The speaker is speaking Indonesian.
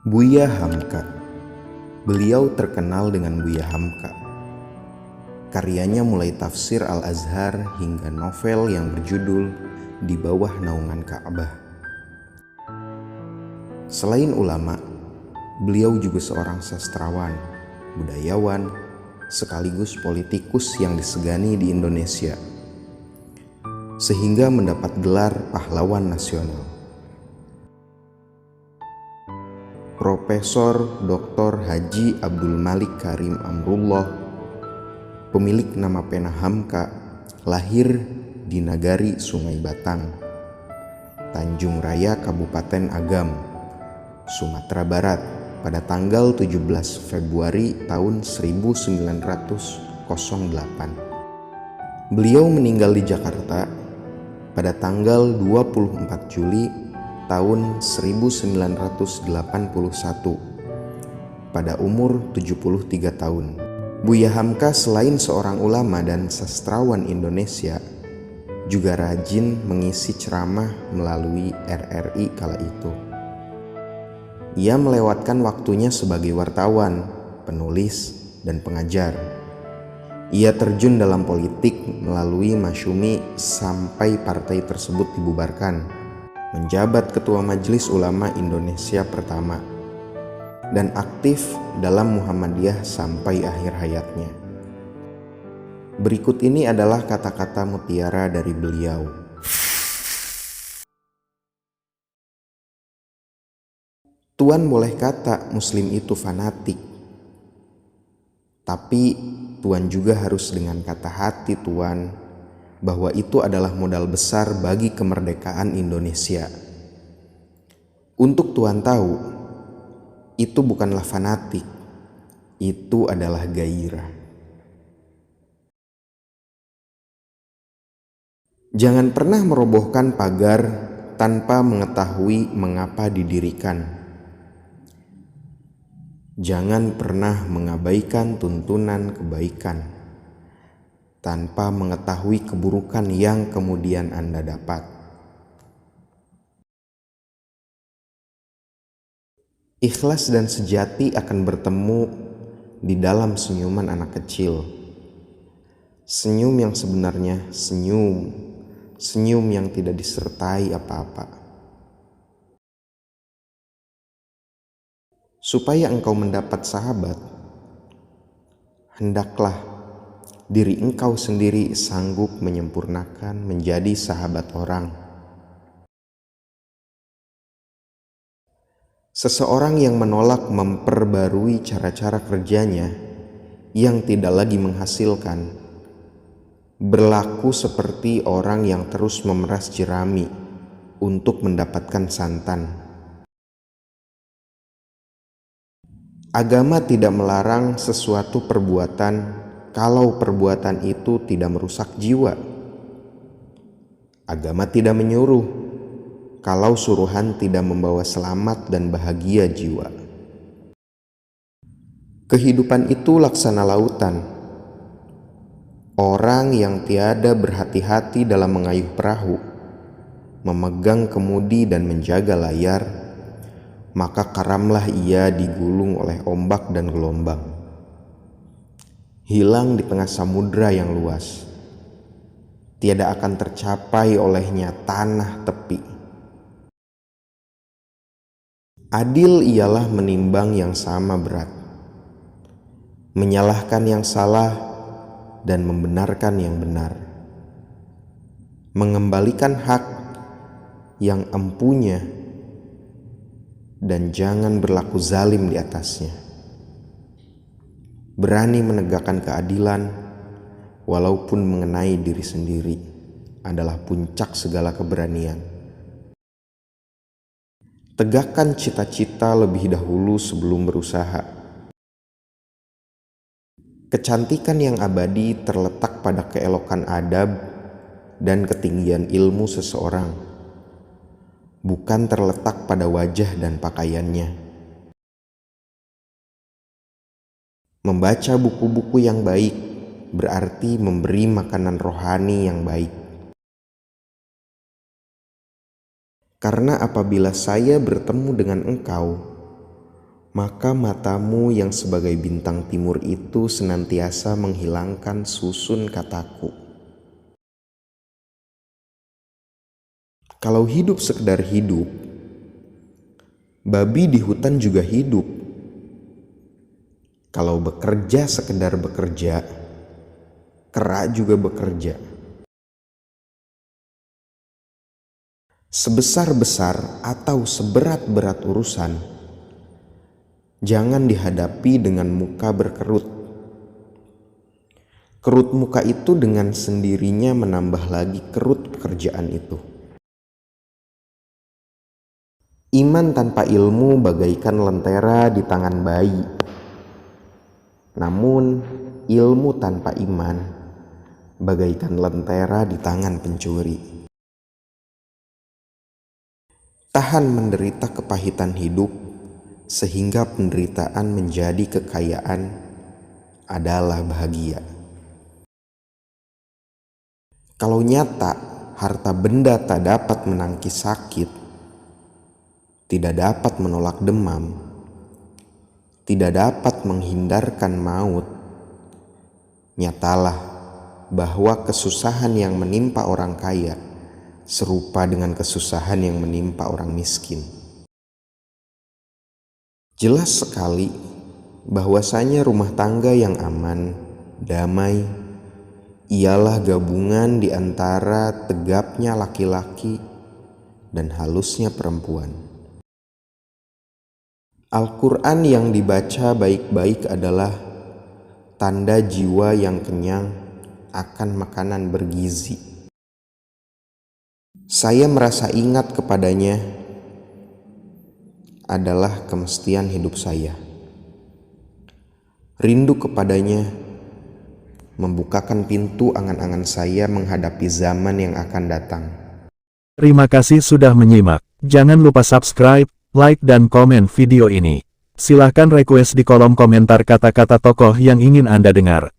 Buya Hamka. Beliau terkenal dengan Buya Hamka. Karyanya mulai tafsir Al-Azhar hingga novel yang berjudul Di Bawah Naungan Ka'bah. Selain ulama, beliau juga seorang sastrawan, budayawan, sekaligus politikus yang disegani di Indonesia, sehingga mendapat gelar pahlawan nasional. Profesor Dr. Haji Abdul Malik Karim Amrullah, pemilik nama pena Hamka, lahir di Nagari Sungai Batang, Tanjung Raya, Kabupaten Agam, Sumatera Barat pada tanggal 17 Februari tahun 1908. Beliau meninggal di Jakarta pada tanggal 24 Juli tahun 1981 pada umur 73 tahun. Buya Hamka selain seorang ulama dan sastrawan Indonesia, juga rajin mengisi ceramah melalui RRI kala itu. Ia melewatkan waktunya sebagai wartawan, penulis, dan pengajar. Ia terjun dalam politik melalui masyumi sampai partai tersebut dibubarkan, menjabat Ketua Majelis Ulama Indonesia pertama, dan aktif dalam Muhammadiyah sampai akhir hayatnya. Berikut ini adalah kata-kata mutiara dari beliau. Tuan boleh kata Muslim itu fanatik, tapi Tuan juga harus dengan kata hati Tuan bahwa itu adalah modal besar bagi kemerdekaan Indonesia. Untuk Tuan tahu, itu bukanlah fanatik, itu adalah gairah. Jangan pernah merobohkan pagar tanpa mengetahui mengapa didirikan. Jangan pernah mengabaikan tuntunan kebaikan tanpa mengetahui keburukan yang kemudian Anda dapat. Ikhlas dan sejati akan bertemu di dalam senyuman anak kecil. Senyum yang sebenarnya senyum yang tidak disertai apa-apa. Supaya engkau mendapat sahabat, hendaklah diri engkau sendiri sanggup menyempurnakan menjadi sahabat orang. Seseorang yang menolak memperbarui cara-cara kerjanya yang tidak lagi menghasilkan, berlaku seperti orang yang terus memeras jerami untuk mendapatkan santan. Agama tidak melarang sesuatu perbuatan kalau perbuatan itu tidak merusak jiwa. Agama tidak menyuruh kalau suruhan tidak membawa selamat dan bahagia jiwa. Kehidupan itu laksana lautan. Orang yang tiada berhati-hati dalam mengayuh perahu, memegang kemudi dan menjaga layar, maka karamlah ia digulung oleh ombak dan gelombang, hilang di tengah samudra yang luas. Tiada akan tercapai olehnya tanah tepi. Adil ialah menimbang yang sama berat, menyalahkan yang salah dan membenarkan yang benar, mengembalikan hak yang empunya dan jangan berlaku zalim di atasnya. Berani menegakkan keadilan walaupun mengenai diri sendiri adalah puncak segala keberanian. Tegakkan cita-cita lebih dahulu sebelum berusaha. Kecantikan yang abadi terletak pada keelokan adab dan ketinggian ilmu seseorang, bukan terletak pada wajah dan pakaiannya. Membaca buku-buku yang baik berarti memberi makanan rohani yang baik. Karena apabila saya bertemu dengan engkau, maka matamu yang sebagai bintang timur itu senantiasa menghilangkan susun kataku. Kalau hidup sekedar hidup, babi di hutan juga hidup. Kalau bekerja sekedar bekerja, kera juga bekerja. Sebesar-besar atau seberat-berat urusan, jangan dihadapi dengan muka berkerut. Kerut muka itu dengan sendirinya menambah lagi kerut pekerjaan itu. Iman tanpa ilmu bagaikan lentera di tangan bayi. Namun, ilmu tanpa iman bagaikan lentera di tangan pencuri. Tahan menderita kepahitan hidup, sehingga penderitaan menjadi kekayaan adalah bahagia. Kalau nyata harta benda tak dapat menangkis sakit, tidak dapat menolak demam, tidak dapat menghindarkan maut, nyatalah bahwa kesusahan yang menimpa orang kaya serupa dengan kesusahan yang menimpa orang miskin. Jelas sekali bahwasanya rumah tangga yang aman, damai, ialah gabungan di antara tegapnya laki-laki dan halusnya perempuan. Al-Quran yang dibaca baik-baik adalah tanda jiwa yang kenyang akan makanan bergizi. Saya merasa ingat kepadanya adalah kemestian hidup saya. Rindu kepadanya membukakan pintu angan-angan saya menghadapi zaman yang akan datang. Terima kasih sudah menyimak. Jangan lupa subscribe, like dan komen video ini. Silahkan request di kolom komentar kata-kata tokoh yang ingin Anda dengar.